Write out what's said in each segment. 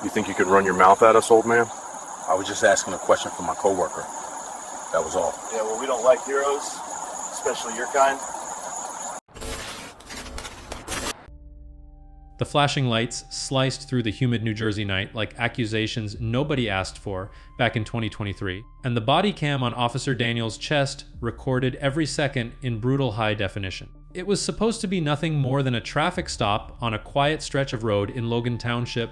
You think you could run your mouth at us, old man? I was just asking a question for my coworker. That was all. Yeah, well, we don't like heroes, especially your kind. The flashing lights sliced through the humid New Jersey night like accusations nobody asked for back in 2023, and the body cam on Officer Daniel's chest recorded every second in brutal high definition. It was supposed to be nothing more than a traffic stop on a quiet stretch of road in Logan Township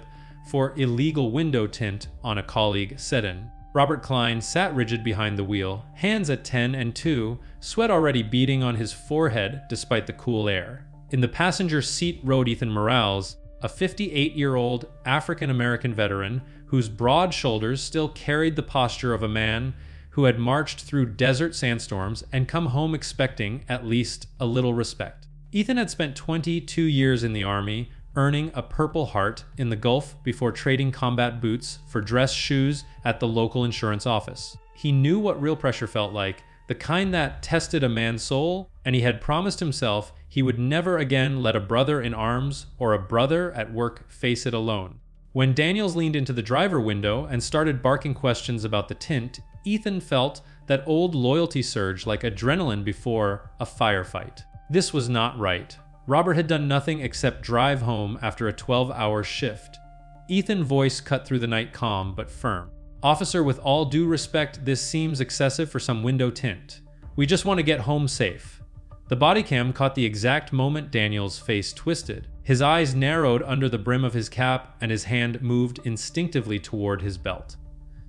for illegal window tint on a colleague sit-in. Robert Klein sat rigid behind the wheel, hands at 10 and 2, sweat already beading on his forehead despite the cool air. In the passenger seat rode Ethan Morales, a 58-year-old African-American veteran whose broad shoulders still carried the posture of a man who had marched through desert sandstorms and come home expecting at least a little respect. Ethan had spent 22 years in the Army, earning a Purple Heart in the Gulf before trading combat boots for dress shoes at the local insurance office. He knew what real pressure felt like, the kind that tested a man's soul, and he had promised himself he would never again let a brother in arms or a brother at work face it alone. When Daniels leaned into the driver window and started barking questions about the tint, Ethan felt that old loyalty surge like adrenaline before a firefight. This was not right. Robert had done nothing except drive home after a 12-hour shift. Ethan's voice cut through the night calm but firm. "Officer, with all due respect, this seems excessive for some window tint. We just want to get home safe." The body cam caught the exact moment Daniel's face twisted. His eyes narrowed under the brim of his cap and his hand moved instinctively toward his belt.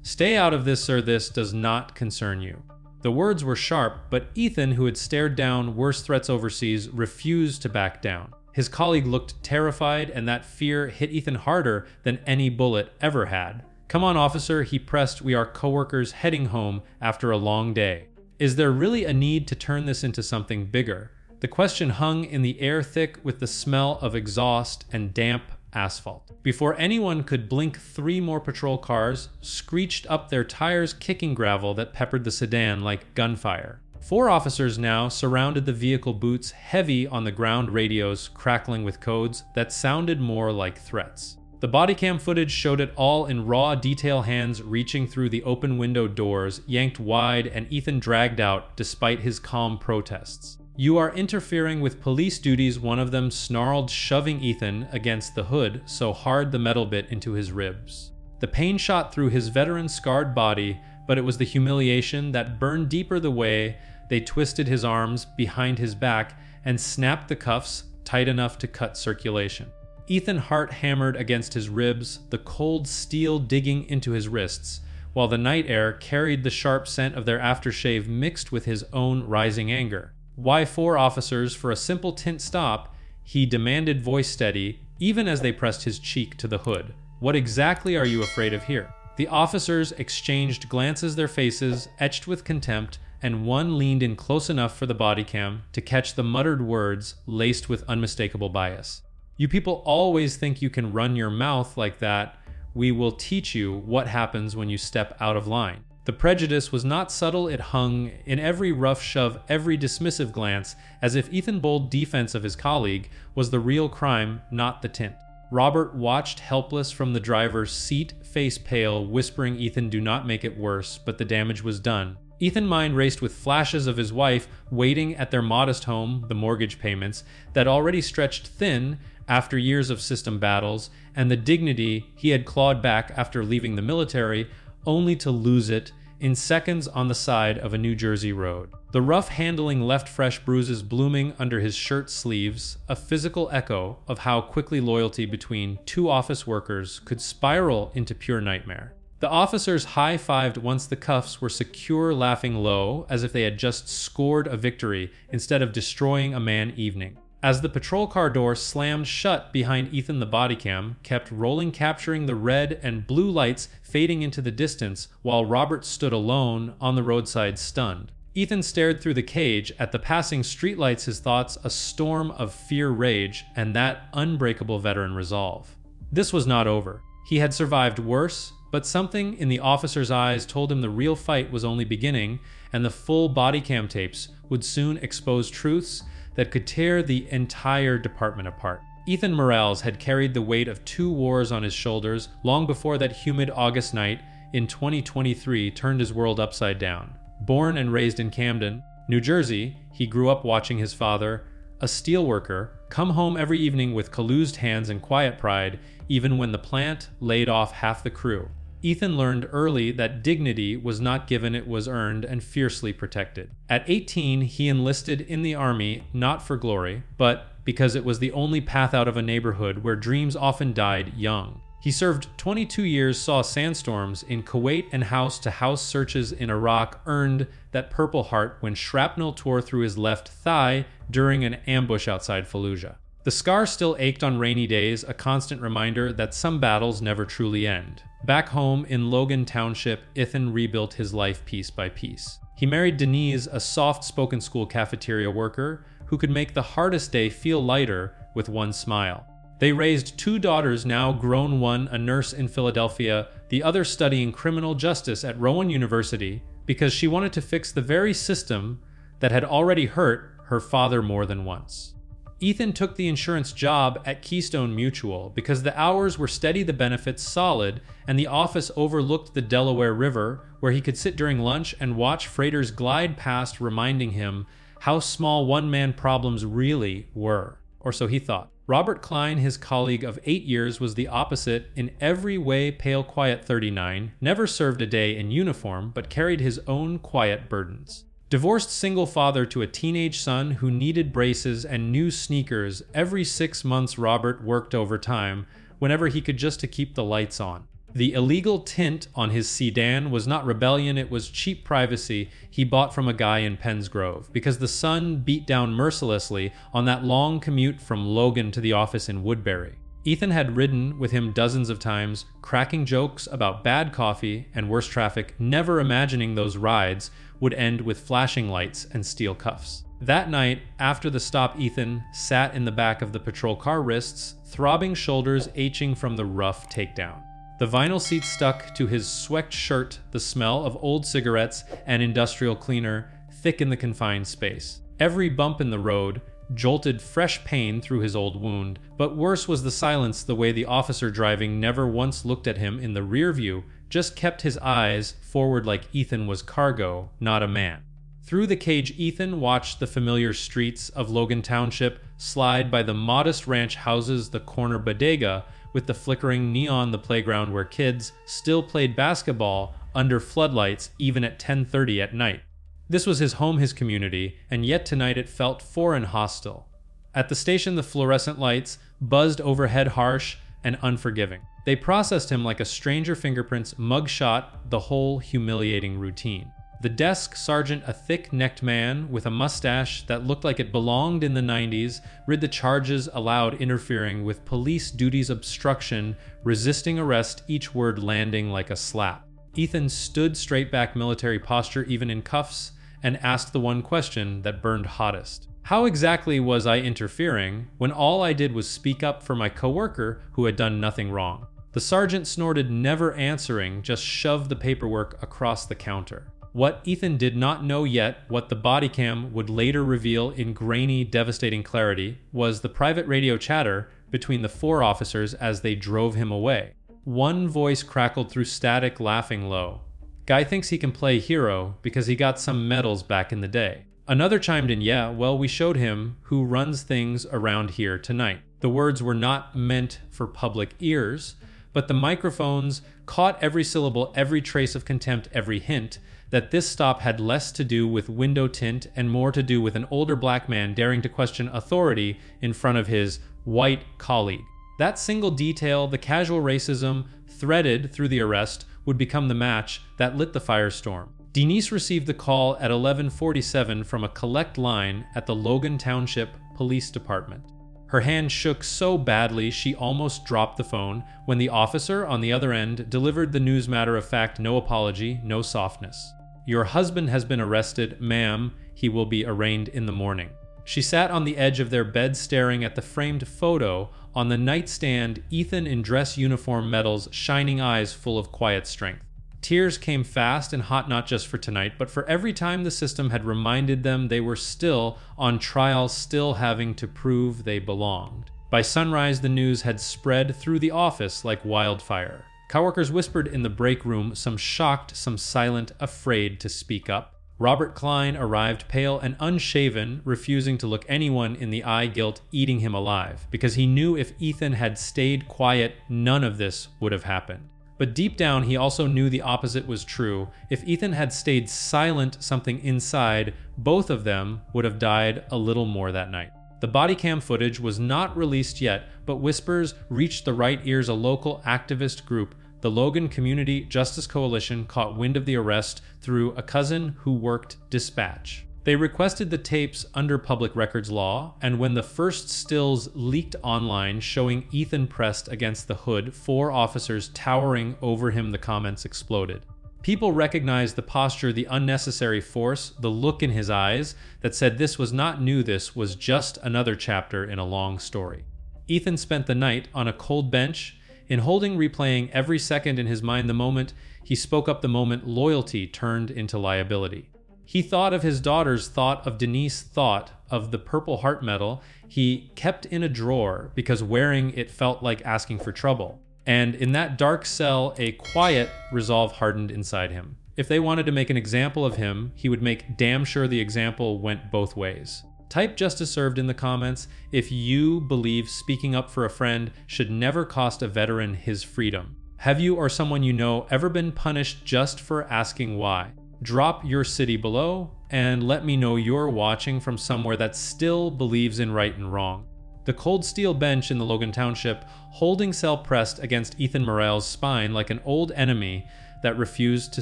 "Stay out of this, sir. This does not concern you." The words were sharp, but Ethan, who had stared down worse threats overseas, refused to back down. His colleague looked terrified, and that fear hit Ethan harder than any bullet ever had. "Come on, officer," he pressed. "We are coworkers heading home after a long day. Is there really a need to turn this into something bigger?" The question hung in the air, thick with the smell of exhaust and damp asphalt. Before anyone could blink, 3 more patrol cars screeched up their tires, kicking gravel that peppered the sedan like gunfire. 4 officers now surrounded the vehicle, boots heavy on the ground, radios crackling with codes that sounded more like threats. The bodycam footage showed it all in raw detail, hands reaching through the open window doors, yanked wide, and Ethan dragged out despite his calm protests. "You are interfering with police duties," one of them snarled, shoving Ethan against the hood so hard the metal bit into his ribs. The pain shot through his veteran-scarred body, but it was the humiliation that burned deeper the way they twisted his arms behind his back and snapped the cuffs tight enough to cut circulation. Ethan's heart hammered against his ribs, the cold steel digging into his wrists, while the night air carried the sharp scent of their aftershave mixed with his own rising anger. "Why 4 officers for a simple tint stop?" he demanded, voice steady, even as they pressed his cheek to the hood. "What exactly are you afraid of here?" The officers exchanged glances, their faces etched with contempt, and one leaned in close enough for the body cam to catch the muttered words laced with unmistakable bias. "You people always think you can run your mouth like that. We will teach you what happens when you step out of line." The prejudice was not subtle, it hung in every rough shove, every dismissive glance, as if Ethan's bold defense of his colleague was the real crime, not the tint. Robert watched helpless from the driver's seat, face pale, whispering, "Ethan, do not make it worse," but the damage was done. Ethan's mind raced with flashes of his wife waiting at their modest home, the mortgage payments that already stretched thin after years of system battles, and the dignity he had clawed back after leaving the military, only to lose it in seconds on the side of a New Jersey road. The rough handling left fresh bruises blooming under his shirt sleeves, a physical echo of how quickly loyalty between 2 office workers could spiral into pure nightmare. The officers high-fived once the cuffs were secure, laughing low, as if they had just scored a victory instead of destroying a man evening. As the patrol car door slammed shut behind Ethan, the bodycam kept rolling, capturing the red and blue lights fading into the distance, while Robert stood alone on the roadside, stunned. Ethan stared through the cage at the passing streetlights, his thoughts a storm of fear, rage, and that unbreakable veteran resolve. This was not over. He had survived worse, but something in the officer's eyes told him the real fight was only beginning, and the full bodycam tapes would soon expose truths that could tear the entire department apart. Ethan Morales had carried the weight of 2 wars on his shoulders long before that humid August night in 2023 turned his world upside down. Born and raised in Camden, New Jersey, he grew up watching his father, a steelworker, come home every evening with calloused hands and quiet pride, even when the plant laid off half the crew. Ethan learned early that dignity was not given, it was earned and fiercely protected. At 18, he enlisted in the Army, not for glory, but because it was the only path out of a neighborhood where dreams often died young. He served 22 years, saw sandstorms in Kuwait and house-to-house searches in Iraq, earned that Purple Heart when shrapnel tore through his left thigh during an ambush outside Fallujah. The scar still ached on rainy days, a constant reminder that some battles never truly end. Back home in Logan Township, Ethan rebuilt his life piece by piece. He married Denise, a soft-spoken school cafeteria worker who could make the hardest day feel lighter with one smile. They raised 2 daughters, now grown, one a nurse in Philadelphia, the other studying criminal justice at Rowan University, because she wanted to fix the very system that had already hurt her father more than once. Ethan took the insurance job at Keystone Mutual because the hours were steady, the benefits solid, and the office overlooked the Delaware River, where he could sit during lunch and watch freighters glide past, reminding him how small one-man problems really were. Or so he thought. Robert Klein, his colleague of 8 years, was the opposite, in every way pale, quiet 39, never served a day in uniform, but carried his own quiet burdens. Divorced single father to a teenage son who needed braces and new sneakers, every 6 months Robert worked overtime whenever he could just to keep the lights on. The illegal tint on his sedan was not rebellion, it was cheap privacy he bought from a guy in Penns Grove, because the sun beat down mercilessly on that long commute from Logan to the office in Woodbury. Ethan had ridden with him dozens of times, cracking jokes about bad coffee and worse traffic, never imagining those rides would end with flashing lights and steel cuffs. That night, after the stop, Ethan sat in the back of the patrol car, wrists, throbbing shoulders aching from the rough takedown. The vinyl seat stuck to his sweat shirt, the smell of old cigarettes and industrial cleaner thick in the confined space. Every bump in the road jolted fresh pain through his old wound, but worse was the silence, the way the officer driving never once looked at him in the rear view, just kept his eyes forward like Ethan was cargo, not a man. Through the cage, Ethan watched the familiar streets of Logan Township slide by the modest ranch houses, the corner bodega with the flickering neon, the playground where kids still played basketball under floodlights even at 10:30 at night. This was his home, his community, and yet tonight it felt foreign, hostile. At the station, the fluorescent lights buzzed overhead, harsh and unforgiving. They processed him like a stranger fingerprints, mugshot, the whole humiliating routine. The desk sergeant, a thick-necked man with a mustache that looked like it belonged in the 90s, read the charges aloud, interfering with police duties, obstruction, resisting arrest, each word landing like a slap. Ethan stood straight back, military posture even in cuffs, and asked the one question that burned hottest. How exactly was I interfering when all I did was speak up for my coworker who had done nothing wrong? The sergeant snorted, never answering, just shoved the paperwork across the counter. What Ethan did not know yet, what the body cam would later reveal in grainy, devastating clarity, was the private radio chatter between the 4 officers as they drove him away. One voice crackled through static, laughing low. Guy thinks he can play hero because he got some medals back in the day. Another chimed in, yeah, well, we showed him who runs things around here tonight. The words were not meant for public ears, but the microphones caught every syllable, every trace of contempt, every hint that this stop had less to do with window tint and more to do with an older black man daring to question authority in front of his white colleague. That single detail, the casual racism threaded through the arrest, would become the match that lit the firestorm. Denise received the call at 11:47 from a collect line at the Logan Township Police Department. Her hand shook so badly she almost dropped the phone when the officer on the other end delivered the news, matter of fact, no apology, no softness. Your husband has been arrested, ma'am. He will be arraigned in the morning. She sat on the edge of their bed staring at the framed photo on the nightstand, Ethan in dress uniform, medals, shining eyes full of quiet strength. Tears came fast and hot, not just for tonight, but for every time the system had reminded them they were still on trial, still having to prove they belonged. By sunrise, the news had spread through the office like wildfire. Coworkers whispered in the break room, some shocked, some silent, afraid to speak up. Robert Klein arrived pale and unshaven, refusing to look anyone in the eye, guilt eating him alive, because he knew if Ethan had stayed quiet, none of this would have happened. But deep down, he also knew the opposite was true. If Ethan had stayed silent, something inside, both of them would have died a little more that night. The Bodycam footage was not released yet, but whispers reached the right ears. A local activist group, the Logan Community Justice Coalition, caught wind of the arrest through a cousin who worked dispatch. They requested the tapes under public records law, and when the first stills leaked online showing Ethan pressed against the hood, 4 officers towering over him, the comments exploded. People recognized the posture, the unnecessary force, the look in his eyes that said this was not new, this was just another chapter in a long story. Ethan spent the night on a cold bench, in holding, replaying every second in his mind the moment he spoke up, the moment loyalty turned into liability. He thought of his daughters, thought of Denise, thought of the Purple Heart medal he kept in a drawer because wearing it felt like asking for trouble. And in that dark cell, a quiet resolve hardened inside him. If they wanted to make an example of him, he would make damn sure the example went both ways. Type just as served in the comments if you believe speaking up for a friend should never cost a veteran his freedom. Have you or someone you know ever been punished just for asking why? Drop your city below and let me know you're watching from somewhere that still believes in right and wrong. The cold steel bench in the Logan Township, holding cell pressed against Ethan Morrell's spine like an old enemy that refused to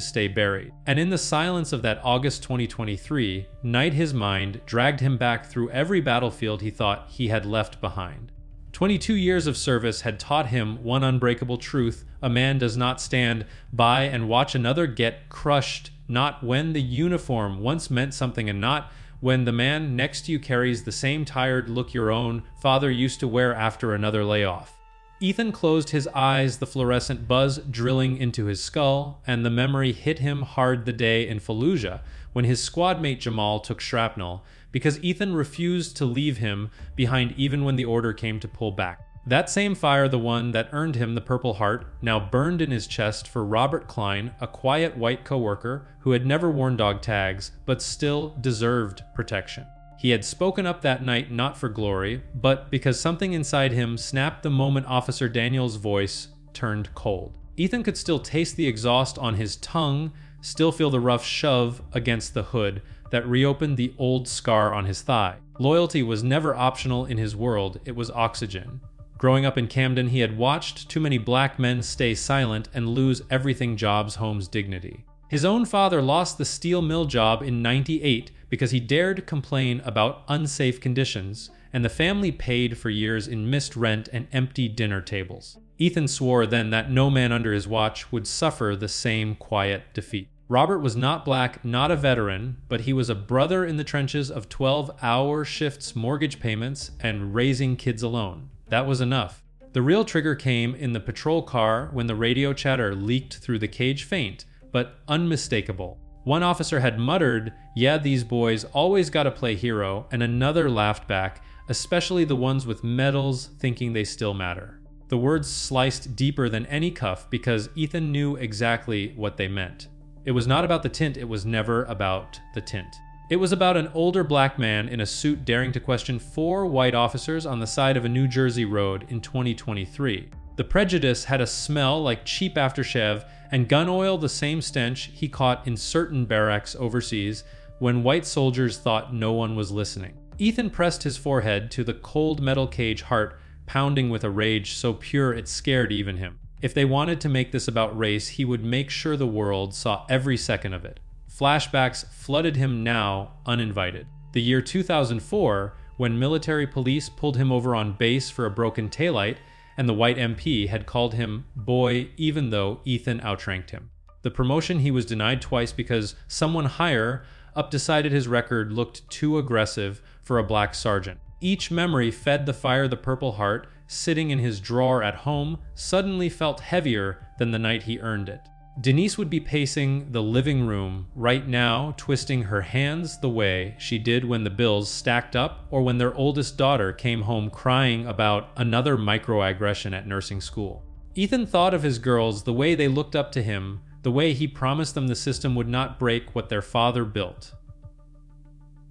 stay buried. And in the silence of that August 2023, night, his mind dragged him back through every battlefield he thought he had left behind. 22 years of service had taught him one unbreakable truth: a man does not stand by and watch another get crushed, not when the uniform once meant something and not when the man next to you carries the same tired look your own father used to wear after another layoff. Ethan closed his eyes, the fluorescent buzz drilling into his skull, and the memory hit him hard the day in Fallujah when his squad mate Jamal took shrapnel, because Ethan refused to leave him behind even when the order came to pull back. That same fire, the one that earned him the Purple Heart, now burned in his chest for Robert Klein, a quiet white coworker who had never worn dog tags but still deserved protection. He had spoken up that night not for glory, but because something inside him snapped the moment Officer Daniel's voice turned cold. Ethan could still taste the exhaust on his tongue, still feel the rough shove against the hood that reopened the old scar on his thigh. Loyalty was never optional in his world, it was oxygen. Growing up in Camden, he had watched too many black men stay silent and lose everything: jobs, homes, dignity. His own father lost the steel mill job in '98 because he dared complain about unsafe conditions, and the family paid for years in missed rent and empty dinner tables. Ethan swore then that no man under his watch would suffer the same quiet defeat. Robert was not black, not a veteran, but he was a brother in the trenches of 12-hour shifts, mortgage payments, and raising kids alone. That was enough. The real trigger came in the patrol car when the radio chatter leaked through the cage, faint but unmistakable. One officer had muttered, "Yeah, these boys always gotta play hero," and another laughed back, especially the ones with medals thinking they still matter. The words sliced deeper than any cuff because Ethan knew exactly what they meant. It was not about the tint, it was never about the tint. It was about an older black man in a suit daring to question 4 white officers on the side of a New Jersey road in 2023. The prejudice had a smell like cheap aftershave, and gun oil the same stench he caught in certain barracks overseas when white soldiers thought no one was listening. Ethan pressed his forehead to the cold metal cage, heart pounding with a rage so pure it scared even him. If they wanted to make this about race, he would make sure the world saw every second of it. Flashbacks flooded him now, uninvited. The year 2004, when military police pulled him over on base for a broken taillight, and the white MP had called him boy even though Ethan outranked him. The promotion he was denied twice because someone higher up decided his record looked too aggressive for a black sergeant. Each memory fed the fire the Purple Heart, sitting in his drawer at home, suddenly felt heavier than the night he earned it. Denise would be pacing the living room right now, twisting her hands the way she did when the bills stacked up or when their oldest daughter came home crying about another microaggression at nursing school. Ethan thought of his girls, the way they looked up to him, the way he promised them the system would not break what their father built.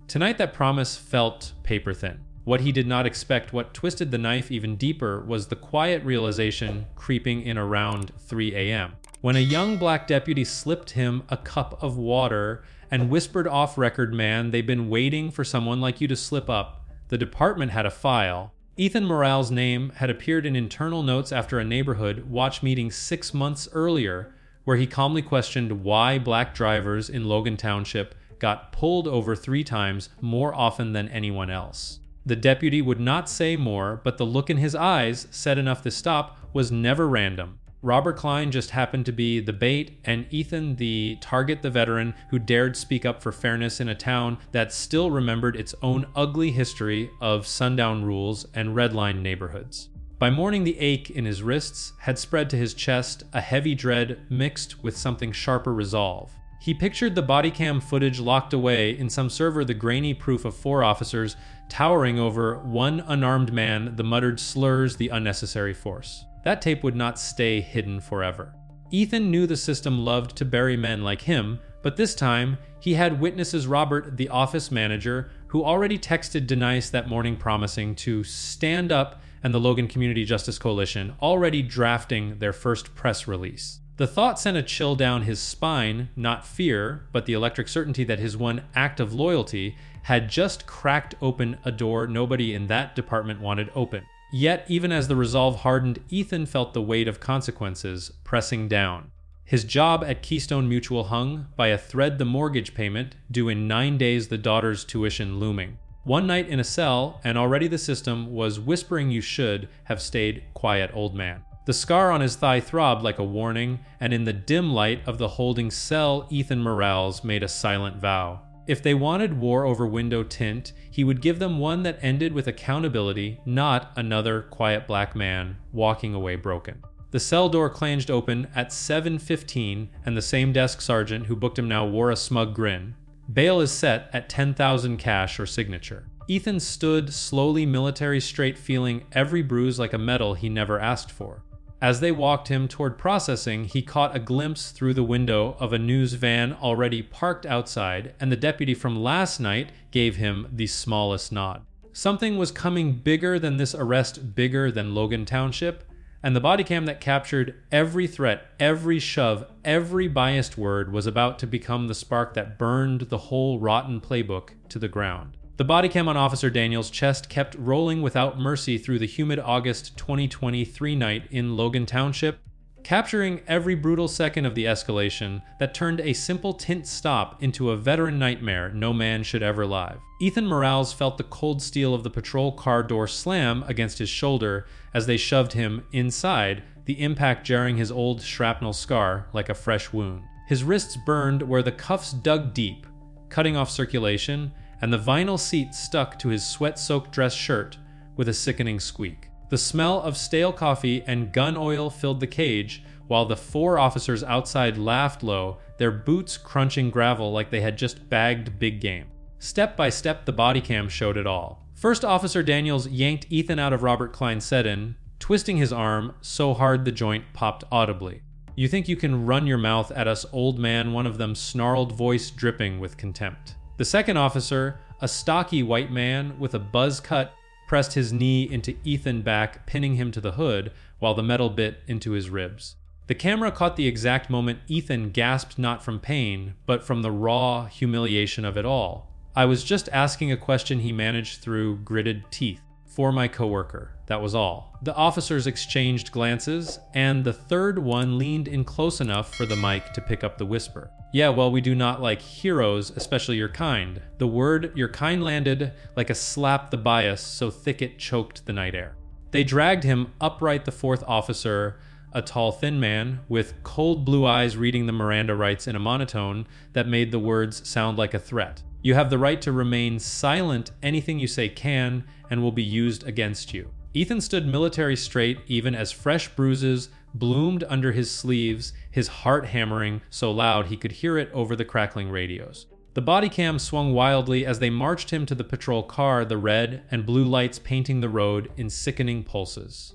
Tonight that promise felt paper thin. What he did not expect, what twisted the knife even deeper, was the quiet realization creeping in around 3 a.m. when a young black deputy slipped him a cup of water and whispered off record, "Man, they've been waiting for someone like you to slip up. The department had a file." Ethan Morale's name had appeared in internal notes after a neighborhood watch meeting 6 months earlier, where he calmly questioned why black drivers in Logan Township got pulled over 3 times more often than anyone else. The deputy would not say more, but the look in his eyes said enough. The stop was never random. Robert Klein just happened to be the bait, and Ethan the target, the veteran who dared speak up for fairness in a town that still remembered its own ugly history of sundown rules and redline neighborhoods. By morning, the ache in his wrists had spread to his chest, a heavy dread mixed with something sharper resolve. He pictured the Bodycam footage locked away in some server, the grainy proof of 4 officers towering over one unarmed man, the muttered slurs, the unnecessary force. That tape would not stay hidden forever. Ethan knew the system loved to bury men like him, but this time he had witnesses. Robert, the office manager, who already texted Denise that morning promising to stand up, and the Logan Community Justice Coalition already drafting their first press release. The thought sent a chill down his spine, not fear, but the electric certainty that his one act of loyalty had just cracked open a door nobody in that department wanted open. Yet, even as the resolve hardened, Ethan felt the weight of consequences pressing down. His job at Keystone Mutual hung by a thread, the mortgage payment due in 9 days, the daughter's tuition looming. One night in a cell, and already the system was whispering you should have stayed quiet, old man. The scar on his thigh throbbed like a warning, and in the dim light of the holding cell, Ethan Morales made a silent vow. If they wanted war over window tint, he would give them one that ended with accountability, not another quiet black man walking away broken. The cell door clanged open at 7:15, and the same desk sergeant who booked him now wore a smug grin. Bail is set at 10,000 cash or signature. Ethan stood slowly, military straight, feeling every bruise like a medal he never asked for. As they walked him toward processing, he caught a glimpse through the window of a news van already parked outside, and the deputy from last night gave him the smallest nod. Something was coming bigger than this arrest, bigger than Logan Township, and the bodycam that captured every threat, every shove, every biased word was about to become the spark that burned the whole rotten playbook to the ground. The bodycam on Officer Daniels' chest kept rolling without mercy through the humid August 2023 night in Logan Township, capturing every brutal second of the escalation that turned a simple tint stop into a veteran nightmare no man should ever live. Ethan Morales felt the cold steel of the patrol car door slam against his shoulder as they shoved him inside, the impact jarring his old shrapnel scar like a fresh wound. His wrists burned where the cuffs dug deep, cutting off circulation, and the vinyl seat stuck to his sweat-soaked dress shirt with a sickening squeak. The smell of stale coffee and gun oil filled the cage, while the 4 officers outside laughed low, their boots crunching gravel like they had just bagged big game. Step by step, the bodycam showed it all. First, Officer Daniels yanked Ethan out of Robert Klein's set-in, twisting his arm so hard the joint popped audibly. "You think you can run your mouth at us, old man?" one of them snarled, voice dripping with contempt. The second officer, a stocky white man with a buzz cut, pressed his knee into Ethan's back, pinning him to the hood, while the metal bit into his ribs. The camera caught the exact moment Ethan gasped, not from pain, but from the raw humiliation of it all. "I was just asking a question," he managed through gritted teeth. "For my coworker, that was all." The officers exchanged glances, and the third one leaned in close enough for the mic to pick up the whisper. "Yeah, well, we do not like heroes, especially your kind." The word "your kind" landed like a slap the bias, so thick it choked the night air. They dragged him upright, the 4th officer, a tall, thin man, with cold blue eyes, reading the Miranda rights in a monotone that made the words sound like a threat. "You have the right to remain silent. Anything you say can and will be used against you." Ethan stood military straight, even as fresh bruises bloomed under his sleeves, his heart hammering so loud he could hear it over the crackling radios. The body cam swung wildly as they marched him to the patrol car, the red and blue lights painting the road in sickening pulses.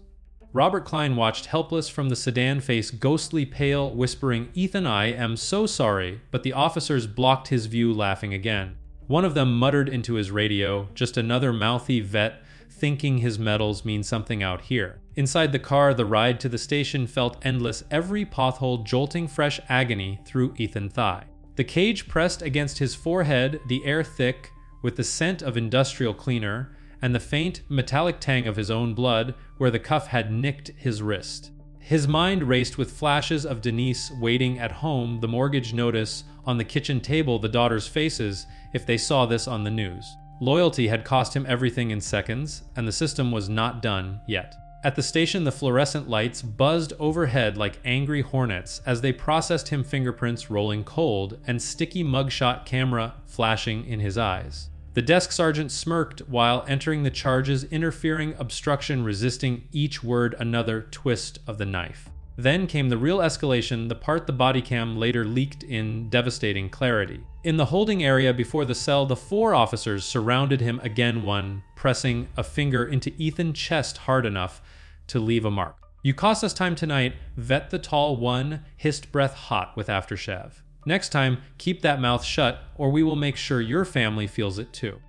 Robert Klein watched helpless from the sedan, face ghostly pale, whispering, "Ethan, I am so sorry," but the officers blocked his view, laughing again. One of them muttered into his radio, "Just another mouthy vet thinking his medals mean something out here." Inside the car, the ride to the station felt endless, every pothole jolting fresh agony through Ethan's thigh. The cage pressed against his forehead, the air thick with the scent of industrial cleaner, and the faint, metallic tang of his own blood where the cuff had nicked his wrist. His mind raced with flashes of Denise waiting at home, the mortgage notice on the kitchen table, the daughters' faces if they saw this on the news. Loyalty had cost him everything in seconds, and the system was not done yet. At the station, the fluorescent lights buzzed overhead like angry hornets as they processed him, fingerprints rolling cold and sticky mugshot camera flashing in his eyes. The desk sergeant smirked while entering the charges, interfering, obstruction, resisting, each word another twist of the knife. Then came the real escalation, the part the body cam later leaked in devastating clarity. In the holding area before the cell, the 4 officers surrounded him again, one pressing a finger into Ethan's chest hard enough to leave a mark. "You cost us time tonight," vet the tall one hissed, breath hot with aftershave. "Next time, keep that mouth shut, or we will make sure your family feels it too."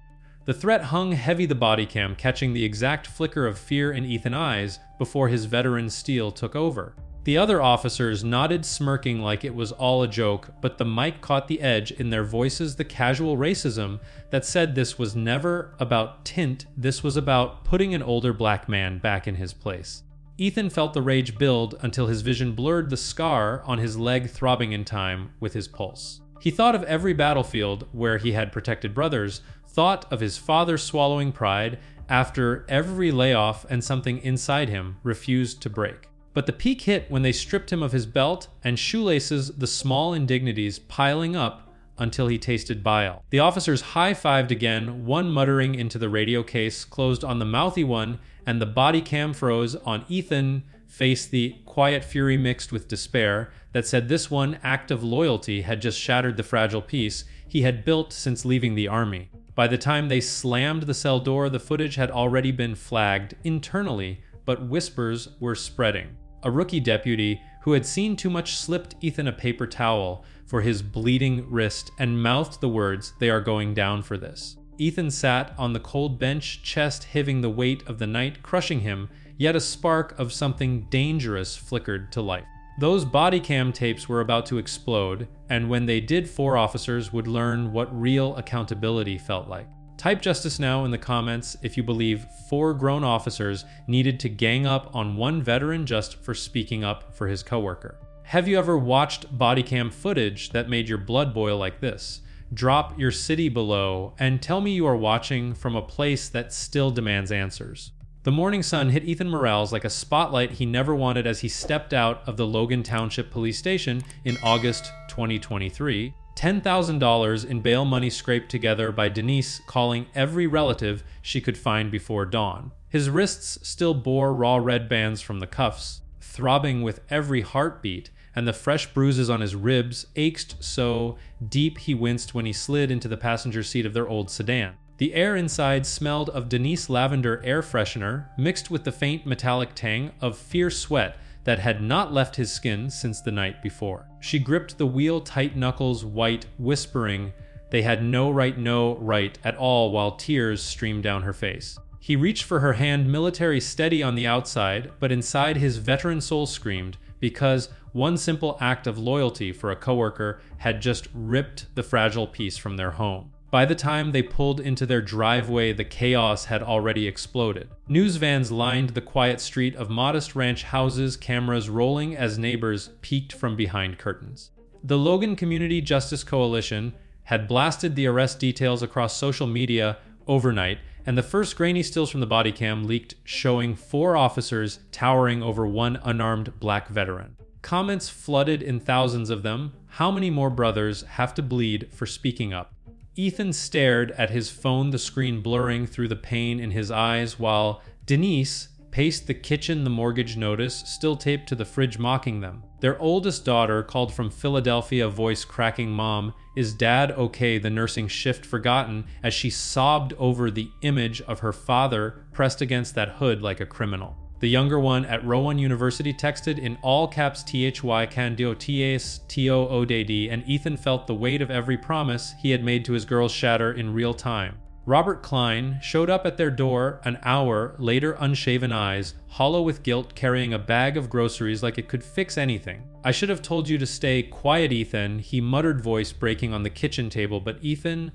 The threat hung heavy, the body cam catching the exact flicker of fear in Ethan's eyes before his veteran steel took over. The other officers nodded, smirking like it was all a joke, but the mic caught the edge in their voices, the casual racism that said this was never about tint, this was about putting an older black man back in his place. Ethan felt the rage build until his vision blurred, the scar on his leg throbbing in time with his pulse. He thought of every battlefield where he had protected brothers, thought of his father swallowing pride after every layoff, and something inside him refused to break. But the peak hit when they stripped him of his belt and shoelaces, the small indignities piling up until he tasted bile. The officers high-fived again, one muttering into the radio case, closed on the mouthy one, and the body cam froze on Ethan, face the quiet fury mixed with despair that said this one act of loyalty had just shattered the fragile peace he had built since leaving the army. By the time they slammed the cell door, the footage had already been flagged internally, but whispers were spreading. A rookie deputy who had seen too much slipped Ethan a paper towel for his bleeding wrist and mouthed the words, "They are going down for this." Ethan sat on the cold bench, chest heaving, the weight of the night crushing him, yet a spark of something dangerous flickered to life. Those body cam tapes were about to explode, and when they did, 4 officers would learn what real accountability felt like. Type justice now in the comments if you believe 4 grown officers needed to gang up on one veteran just for speaking up for his coworker. Have you ever watched body cam footage that made your blood boil like this? Drop your city below and tell me you are watching from a place that still demands answers. The morning sun hit Ethan Morales like a spotlight he never wanted as he stepped out of the Logan Township police station in August 2023. $10,000 in bail money scraped together by Denise calling every relative she could find before dawn. His wrists still bore raw red bands from the cuffs, throbbing with every heartbeat, and the fresh bruises on his ribs ached so deep he winced when he slid into the passenger seat of their old sedan. The air inside smelled of Denise lavender air freshener, mixed with the faint metallic tang of fierce sweat that had not left his skin since the night before. She gripped the wheel, tight knuckles white, whispering they had no right at all, while tears streamed down her face. He reached for her hand, military steady on the outside, but inside his veteran soul screamed, because one simple act of loyalty for a coworker had just ripped the fragile peace from their home. By the time they pulled into their driveway, the chaos had already exploded. News vans lined the quiet street of modest ranch houses, cameras rolling as neighbors peeked from behind curtains. The Logan Community Justice Coalition had blasted the arrest details across social media overnight, and the first grainy stills from the body cam leaked, showing 4 officers towering over one unarmed black veteran. Comments flooded in thousands of them. How many more brothers have to bleed for speaking up? Ethan stared at his phone, the screen blurring through the pain in his eyes, while Denise paced the kitchen, the mortgage notice still taped to the fridge mocking them. Their oldest daughter, called from Philadelphia, voice cracking, "Mom, is Dad okay?" the nursing shift forgotten as she sobbed over the image of her father pressed against that hood like a criminal. The younger one at Rowan University texted in all caps "THY Candiotes TOODD," and Ethan felt the weight of every promise he had made to his girls shatter in real time. Robert Klein showed up at their door an hour later, unshaven eyes, hollow with guilt, carrying a bag of groceries like it could fix anything. "I should have told you to stay quiet, Ethan," he muttered, voice breaking on the kitchen table, but Ethan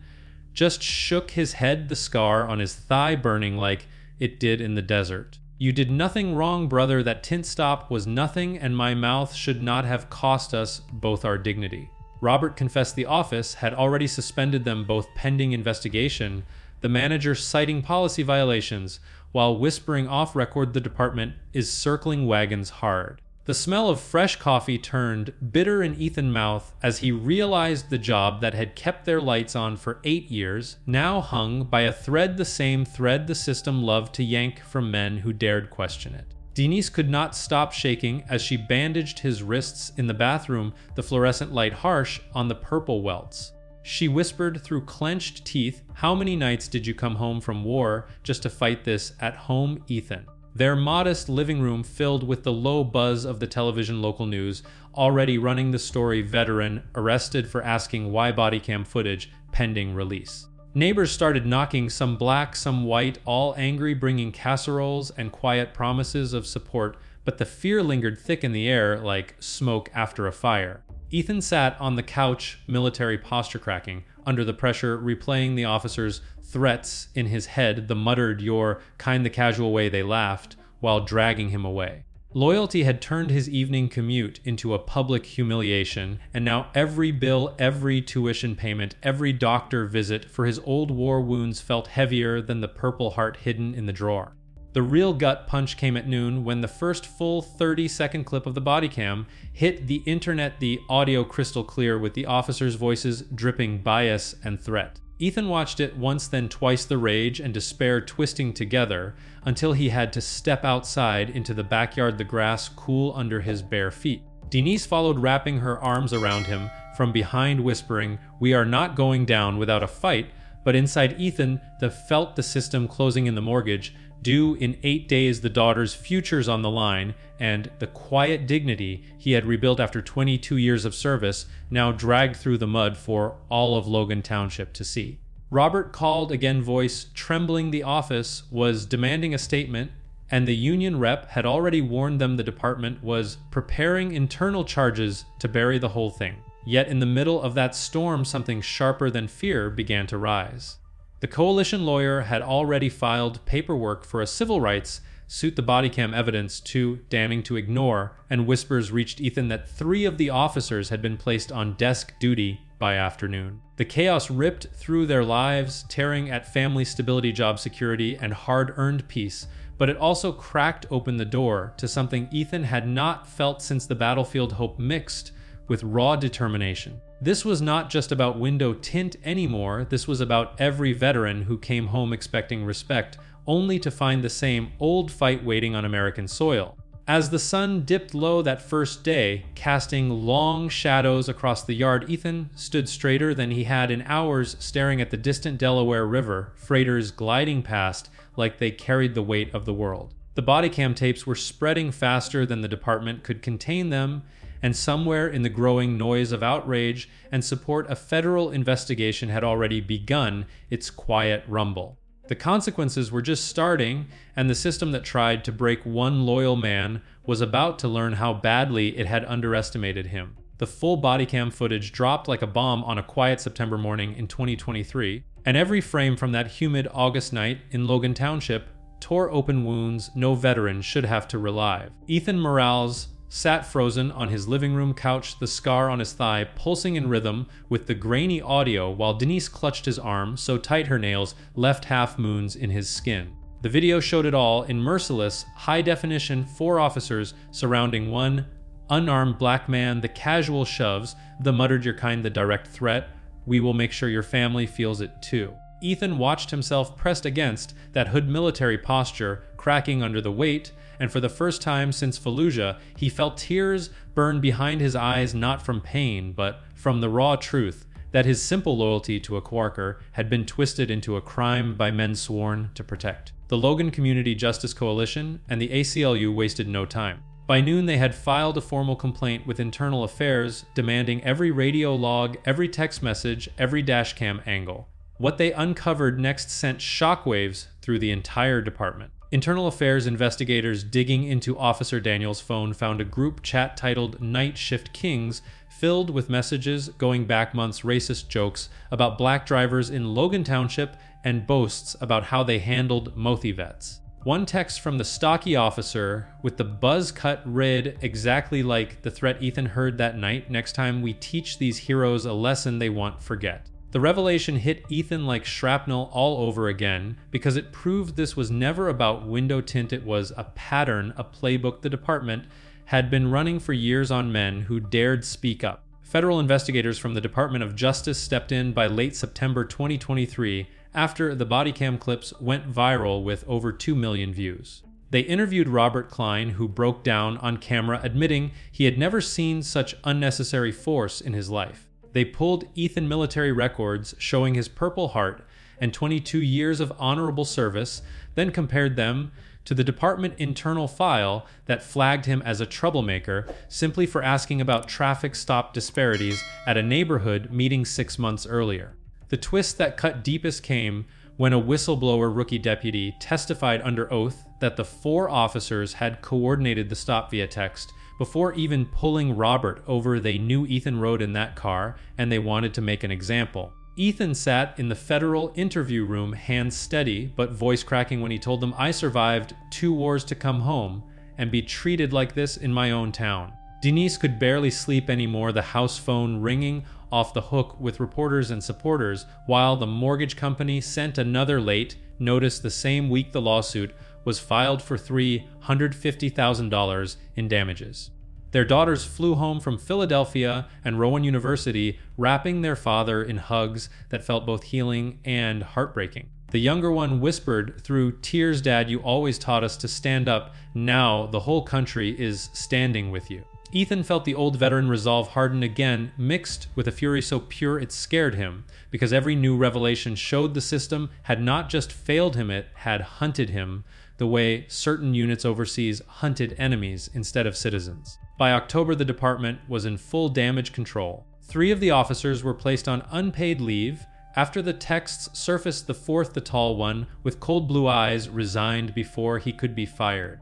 just shook his head, the scar on his thigh burning like it did in the desert. "You did nothing wrong, brother. That tint stop was nothing, and my mouth should not have cost us both our dignity." Robert confessed the office had already suspended them both pending investigation, the manager citing policy violations, while whispering off record the department is circling wagons hard. The smell of fresh coffee turned bitter in Ethan's mouth as he realized the job that had kept their lights on for 8 years now hung by a thread, the same thread the system loved to yank from men who dared question it. Denise could not stop shaking as she bandaged his wrists in the bathroom, the fluorescent light harsh on the purple welts. She whispered through clenched teeth, "How many nights did you come home from war just to fight this at home, Ethan?" Their modest living room filled with the low buzz of the television local news, already running the story, "Veteran arrested for asking why bodycam footage pending release." Neighbors started knocking, some black, some white, all angry, bringing casseroles and quiet promises of support, but the fear lingered thick in the air like smoke after a fire. Ethan sat on the couch, military posture cracking, under the pressure, replaying the officers' threats in his head, the muttered, "You're kind," the casual way they laughed, while dragging him away. Loyalty had turned his evening commute into a public humiliation, and now every bill, every tuition payment, every doctor visit for his old war wounds felt heavier than the Purple Heart hidden in the drawer. The real gut punch came at noon when the first full 30-second clip of the bodycam hit the internet, the audio crystal clear with the officers' voices dripping bias and threat. Ethan watched it once, then twice, the rage and despair twisting together until he had to step outside into the backyard, the grass cool under his bare feet. Denise followed, wrapping her arms around him from behind, whispering, "We are not going down without a fight," but inside Ethan, felt the system closing in, the mortgage due in 8 days, the daughter's futures on the line, and the quiet dignity he had rebuilt after 22 years of service now dragged through the mud for all of Logan Township to see. Robert called again, voice trembling. The office was demanding a statement, and the union rep had already warned them the department was preparing internal charges to bury the whole thing. Yet in the middle of that storm, something sharper than fear began to rise. The coalition lawyer had already filed paperwork for a civil rights suit, the bodycam evidence too damning to ignore, and whispers reached Ethan that 3 of the officers had been placed on desk duty by afternoon. The chaos ripped through their lives, tearing at family stability, job security, and hard-earned peace, but it also cracked open the door to something Ethan had not felt since the battlefield: hope mixed with raw determination. This was not just about window tint anymore. This was about every veteran who came home expecting respect, only to find the same old fight waiting on American soil. As the sun dipped low that first day, casting long shadows across the yard, Ethan stood straighter than he had in hours, staring at the distant Delaware River, freighters gliding past like they carried the weight of the world. The bodycam tapes were spreading faster than the department could contain them, and somewhere in the growing noise of outrage and support, a federal investigation had already begun its quiet rumble. The consequences were just starting, and the system that tried to break one loyal man was about to learn how badly it had underestimated him. The full bodycam footage dropped like a bomb on a quiet September morning in 2023, and every frame from that humid August night in Logan Township tore open wounds no veteran should have to relive. Ethan Morales sat frozen on his living room couch, the scar on his thigh pulsing in rhythm with the grainy audio, while Denise clutched his arm so tight her nails left half moons in his skin. The video showed it all in merciless, high-definition, 4 officers surrounding one unarmed black man, the casual shoves, the muttered "You're kind," the direct threat, "We will make sure your family feels it too." Ethan watched himself pressed against that hood military posture, cracking under the weight, and for the first time since Fallujah, he felt tears burn behind his eyes, not from pain, but from the raw truth that his simple loyalty to a coworker had been twisted into a crime by men sworn to protect. The Logan Community Justice Coalition and the ACLU wasted no time. By noon, they had filed a formal complaint with Internal Affairs demanding every radio log, every text message, every dashcam angle. What they uncovered next sent shockwaves through the entire department. Internal Affairs investigators digging into Officer Daniels' phone found a group chat titled Night Shift Kings filled with messages going back months, racist jokes about black drivers in Logan Township, and boasts about how they handled Mothi vets. One text from the stocky officer with the buzz cut read exactly like the threat Ethan heard that night: "Next time we teach these heroes a lesson they won't forget." The revelation hit Ethan like shrapnel all over again because it proved this was never about window tint. It was a pattern, a playbook the department had been running for years on men who dared speak up. Federal investigators from the Department of Justice stepped in by late September 2023 after the Bodycam clips went viral with over 2 million views. They interviewed Robert Klein, who broke down on camera admitting he had never seen such unnecessary force in his life. They pulled Ethan military records showing his Purple Heart and 22 years of honorable service, then compared them to the department internal file that flagged him as a troublemaker simply for asking about traffic stop disparities at a neighborhood meeting 6 months earlier. The twist that cut deepest came when a whistleblower rookie deputy testified under oath that the 4 officers had coordinated the stop via text before even pulling Robert over. They knew Ethan rode in that car and they wanted to make an example. Ethan sat in the federal interview room, hands steady but voice cracking when he told them, "I survived 2 wars to come home and be treated like this in my own town." Denise could barely sleep anymore, the house phone ringing off the hook with reporters and supporters, while the mortgage company sent another late notice the same week the lawsuit was filed for $350,000 in damages. Their daughters flew home from Philadelphia and Rowan University, wrapping their father in hugs that felt both healing and heartbreaking. The younger one whispered through tears, "Dad, you always taught us to stand up. Now the whole country is standing with you." Ethan felt the old veteran resolve harden again, mixed with a fury so pure it scared him, because every new revelation showed the system had not just failed him, it had hunted him, the way certain units overseas hunted enemies instead of citizens. By October, the department was in full damage control. 3 of the officers were placed on unpaid leave. After the texts surfaced, the 4th, the tall one, with cold blue eyes, resigned before he could be fired.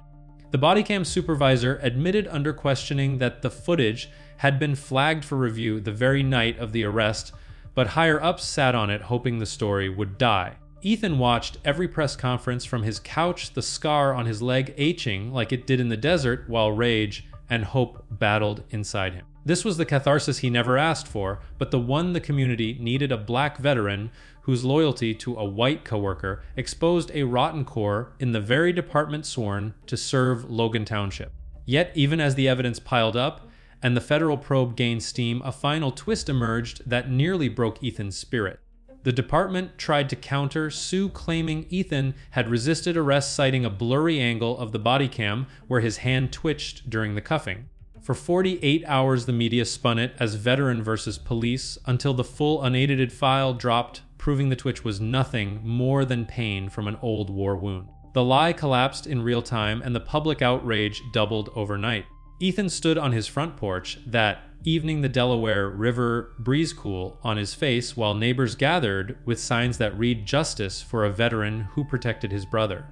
The Bodycam supervisor admitted under questioning that the footage had been flagged for review the very night of the arrest, but higher-ups sat on it hoping the story would die. Ethan watched every press conference from his couch, the scar on his leg aching like it did in the desert, while rage and hope battled inside him. This was the catharsis he never asked for, but the one the community needed: a black veteran whose loyalty to a white coworker exposed a rotten core in the very department sworn to serve Logan Township. Yet, even as the evidence piled up and the federal probe gained steam, a final twist emerged that nearly broke Ethan's spirit. The department tried to counter, Sue claiming Ethan had resisted arrest, citing a blurry angle of the body cam where his hand twitched during the cuffing. For 48 hours, the media spun it as veteran versus police until the full unedited file dropped, proving the twitch was nothing more than pain from an old war wound. The lie collapsed in real time and the public outrage doubled overnight. Ethan stood on his front porch that evening, the Delaware River breeze cool on his face, while neighbors gathered with signs that read "Justice for a veteran who protected his brother."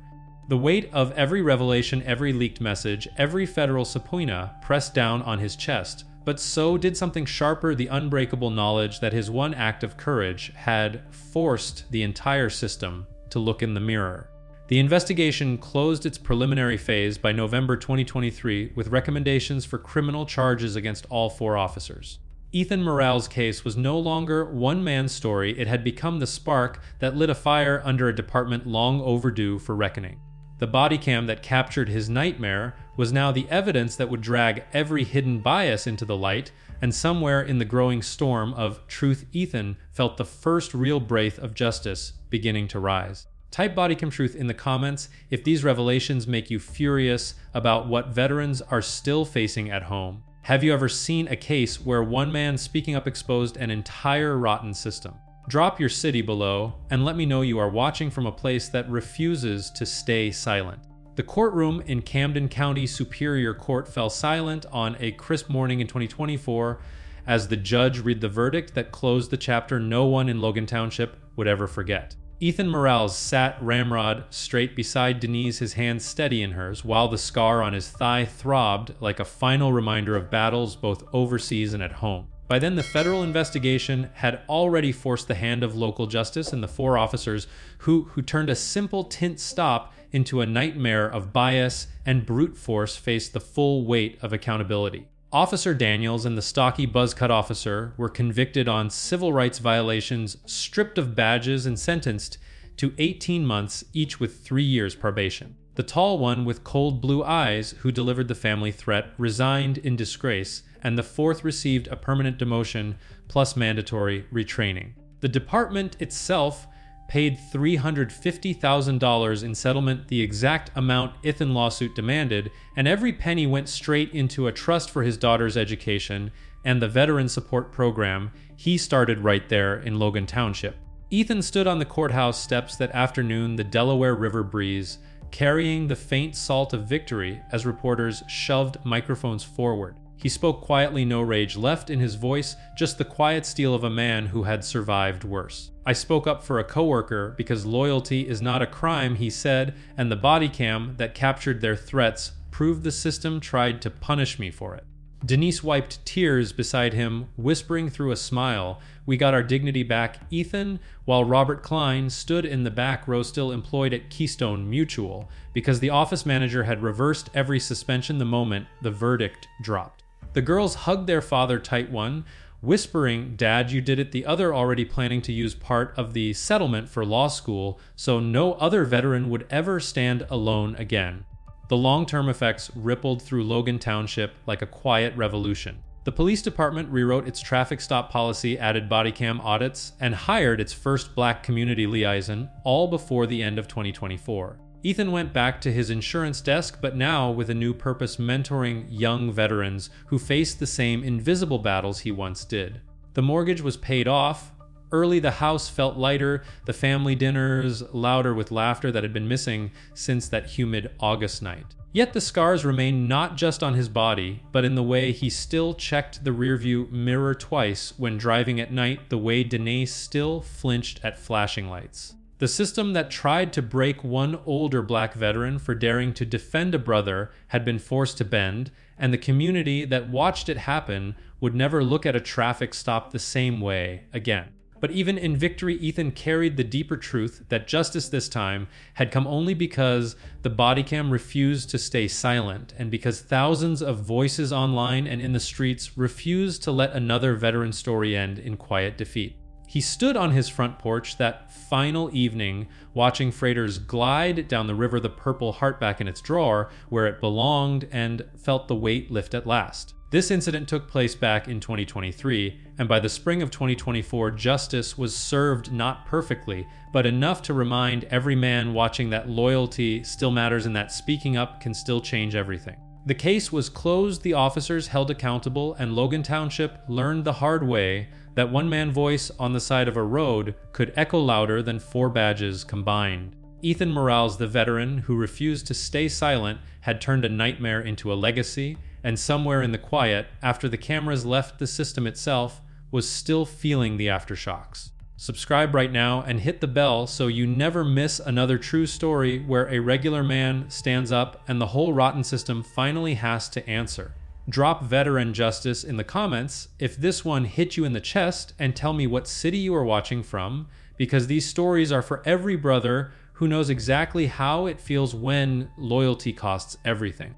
The weight of every revelation, every leaked message, every federal subpoena pressed down on his chest, but so did something sharper: the unbreakable knowledge that his one act of courage had forced the entire system to look in the mirror. The investigation closed its preliminary phase by November 2023 with recommendations for criminal charges against all 4 officers. Ethan Morale's case was no longer one man's story. It had become the spark that lit a fire under a department long overdue for reckoning. The body cam that captured his nightmare was now the evidence that would drag every hidden bias into the light, and somewhere in the growing storm of truth, Ethan felt the first real breath of justice beginning to rise. Type Bodycam Truth in the comments if these revelations make you furious about what veterans are still facing at home. Have you ever seen a case where one man speaking up exposed an entire rotten system? Drop your city below and let me know you are watching from a place that refuses to stay silent. The courtroom in Camden County Superior Court fell silent on a crisp morning in 2024 as the judge read the verdict that closed the chapter no one in Logan Township would ever forget. Ethan Morales sat ramrod straight beside Denise, his hand steady in hers, while the scar on his thigh throbbed like a final reminder of battles both overseas and at home. By then, the federal investigation had already forced the hand of local justice, and the four officers who turned a simple tint stop into a nightmare of bias and brute force faced the full weight of accountability. Officer Daniels and the stocky buzzcut officer were convicted on civil rights violations, stripped of badges, and sentenced to 18 months, each with 3 years probation. The tall one with cold blue eyes, who delivered the family threat, resigned in disgrace, and the fourth received a permanent demotion plus mandatory retraining. The department itself paid $350,000 in settlement, the exact amount Ethan lawsuit demanded, and every penny went straight into a trust for his daughter's education and the veteran support program he started right there in Logan Township. Ethan stood on the courthouse steps that afternoon, the Delaware River breeze, carrying the faint salt of victory as reporters shoved microphones forward. He spoke quietly, no rage left in his voice, just the quiet steel of a man who had survived worse. I spoke up for a coworker because loyalty is not a crime, he said, and the body cam that captured their threats proved the system tried to punish me for it. Denise wiped tears beside him, whispering through a smile, "We got our dignity back, Ethan," while Robert Klein stood in the back row, still employed at Keystone Mutual, because the office manager had reversed every suspension the moment the verdict dropped. The girls hugged their father tight, one whispering, "Dad, you did it," the other already planning to use part of the settlement for law school so no other veteran would ever stand alone again. The long-term effects rippled through Logan Township like a quiet revolution. The police department rewrote its traffic stop policy, added body cam audits, and hired its first black community liaison, all before the end of 2024. Ethan went back to his insurance desk, but now with a new purpose, mentoring young veterans who faced the same invisible battles he once did. The mortgage was paid off. Early, the house felt lighter, the family dinners louder with laughter that had been missing since that humid August night. Yet the scars remained not just on his body, but in the way he still checked the rearview mirror twice when driving at night, the way Danae still flinched at flashing lights. The system that tried to break one older black veteran for daring to defend a brother had been forced to bend, and the community that watched it happen would never look at a traffic stop the same way again. But even in victory, Ethan carried the deeper truth that justice this time had come only because the bodycam refused to stay silent, and because thousands of voices online and in the streets refused to let another veteran story end in quiet defeat. He stood on his front porch that final evening, watching freighters glide down the river, the purple heart back in its drawer where it belonged, and felt the weight lift at last. This incident took place back in 2023, and by the spring of 2024, justice was served not perfectly, but enough to remind every man watching that loyalty still matters and that speaking up can still change everything. The case was closed, the officers held accountable, and Logan Township learned the hard way that one-man voice on the side of a road could echo louder than 4 badges combined. Ethan Morales, the veteran who refused to stay silent, had turned a nightmare into a legacy, and somewhere in the quiet, after the cameras left the system itself, was still feeling the aftershocks. Subscribe right now and hit the bell so you never miss another true story where a regular man stands up and the whole rotten system finally has to answer. Drop veteran justice in the comments if this one hit you in the chest, and tell me what city you are watching from, because these stories are for every brother who knows exactly how it feels when loyalty costs everything.